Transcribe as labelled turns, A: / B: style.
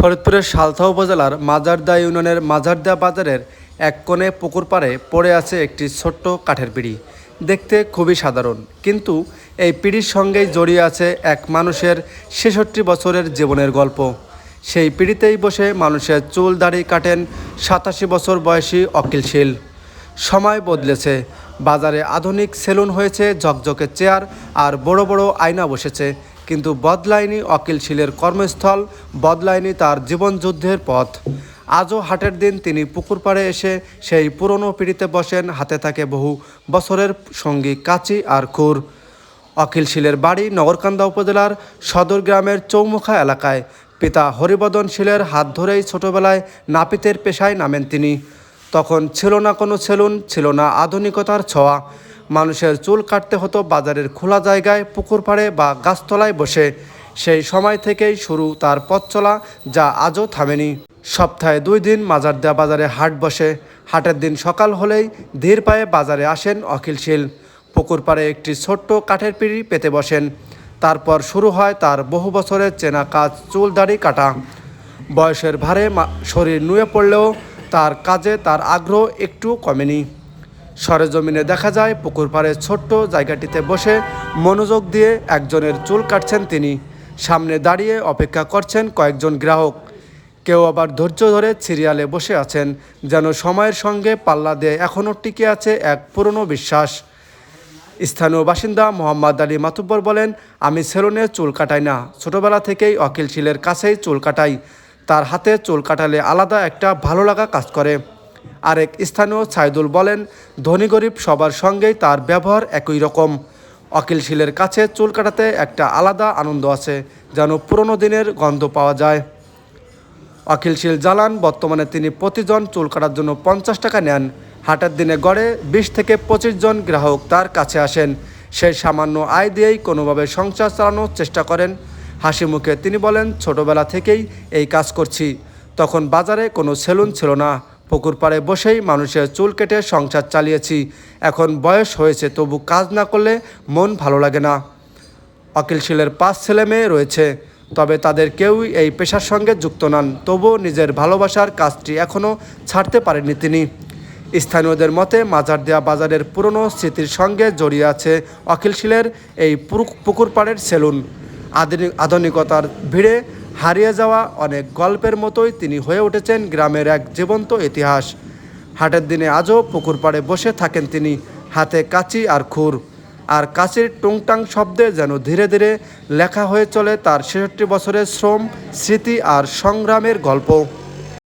A: ফরিদপুরের সালথা উপজেলার মাজারদা ইউনিয়নের মাজারদা বাজারের এক কোণে পুকুর পাড়ে পড়ে আছে একটি ছোট্ট কাঠের পিঁড়ি। দেখতে খুবই সাধারণ, কিন্তু এই পিঁড়ির সঙ্গেই জড়িয়ে আছে এক মানুষের ৬৬ বছরের জীবনের গল্প। সেই পিঁড়িতেই বসে মানুষের চুল দাড়ি কাটেন ৮৭ বছর বয়সী অখিল শীল। সময় বদলেছে, বাজারে আধুনিক সেলুন হয়েছে, ঝকঝকে চেয়ার আর বড় বড় আয়না বসেছে, কিন্তু বদলায়নি অখিল শীলের কর্মস্থল, বদলায়নি তার জীবনযুদ্ধের পথ। আজও হাটের দিন তিনি পুকুর পাড়ে এসে সেই পুরনো পিঁড়িতে বসেন, হাতে থাকে বহু বছরের সঙ্গী কাঁচি আর খুর। অখিল শীলের বাড়ি নগরকান্দা উপজেলার সদর গ্রামের চৌমুখা এলাকায়। পিতা হরিবদন শীলের হাত ধরেই ছোটবেলায় নাপিতের পেশায় নামেন তিনি। তখন ছিল না কোনো সেলুন, ছিল না আধুনিকতার ছোঁয়া। মানুষের চুল কাটতে হতো বাজারের খোলা জায়গায়, পুকুর পাড়ে বা গাছতলায় বসে। সেই সময় থেকেই শুরু তার পথ চলা, যা আজও থামেনি। সপ্তাহে 2 দিন মাজারদা বাজারে হাট বসে। হাটের দিন সকাল হলেই ধীর পায়ে বাজারে আসেন অখিল শীল। পুকুর পাড়ে একটি ছোট্ট কাঠের পিঁড়ি পেতে বসেন। তারপর শুরু হয় তার বহু বছরের চেনা কাজ, চুল দাড়ি কাটা। বয়সের ভারে শরীর নুয়ে পড়লেও তার কাজে তার আগ্রহ একটু কমেনি। সরেজমিনে দেখা যায় পুকুর পাড়ের ছোট্ট জায়গাটিতে বসে মনোযোগ দিয়ে একজনের চুল কাটছেন তিনি। সামনে দাঁড়িয়ে অপেক্ষা করছেন কয়েকজন গ্রাহক। কেউ আবার ধৈর্য ধরে সিরিয়ালে বসে আছেন, যেন সময়ের সঙ্গে পাল্লা দিয়ে এখনও টিকে আছে এক পুরনো বিশ্বাস। স্থানীয় বাসিন্দা মোহাম্মদ আলী মাতুব্বর বলেন, আমি সেলুনে চুল কাটাই না, ছোটবেলা থেকেই অখিল শীলের কাছেই চুল কাটাই। তার হাতে চুল কাটালে আলাদা একটা ভালো লাগা কাজ করে। আরেক স্থানীয় সাইদুল বলেন, ধনী গরিব সবার সঙ্গেই তার ব্যবহার একই রকম। অখিল শীলের কাছে চুল কাটাতে একটা আলাদা আনন্দ আছে, যেন পুরনো দিনের গন্ধ পাওয়া যায়। অখিল শীল জানান, বর্তমানে তিনি প্রতিজন চুল কাটার জন্য 50 টাকা নেন। হাটের দিনে গড়ে 20 থেকে 25 জন গ্রাহক তার কাছে আসেন। সেই সামান্য আয় দিয়েই কোনোভাবে সংসার চালানোর চেষ্টা করেন। হাসি মুখে তিনি বলেন, ছোটবেলা থেকেই এই কাজ করছি। তখন বাজারে কোনো সেলুন ছিল না, পুকুর পাড়ে বসেই মানুষের চুল কেটে সংসার চালিয়েছি। এখন বয়স হয়েছে, তবু কাজ না করলে মন ভালো লাগে না। অখিল শীলের 5 ছেলে মেয়ে রয়েছে, তবে তাদের কেউই এই পেশার সঙ্গে যুক্ত নন। তবুও নিজের ভালোবাসার কাজটি এখনও ছাড়তে পারেননি তিনি। স্থানীয়দের মতে মাজারদা বাজারের পুরনো স্মৃতির সঙ্গে জড়িয়ে আছে অখিল শীলের এই পুকুর পাড়ের সেলুন। আধুনিকতার ভিড়ে হারিয়ে যাওয়া অনেক গল্পের মতোই তিনি হয়ে উঠেছেন গ্রামের এক জীবন্ত ইতিহাস। হাটের দিনে আজও পুকুর পাড়ে বসে থাকেন তিনি, হাতে কাঁচি আর খুর। আর কাঁচির টুংটাং শব্দে যেন ধীরে ধীরে লেখা হয়ে চলে তার ৬৬ বছরের শ্রম, স্মৃতি আর সংগ্রামের গল্প।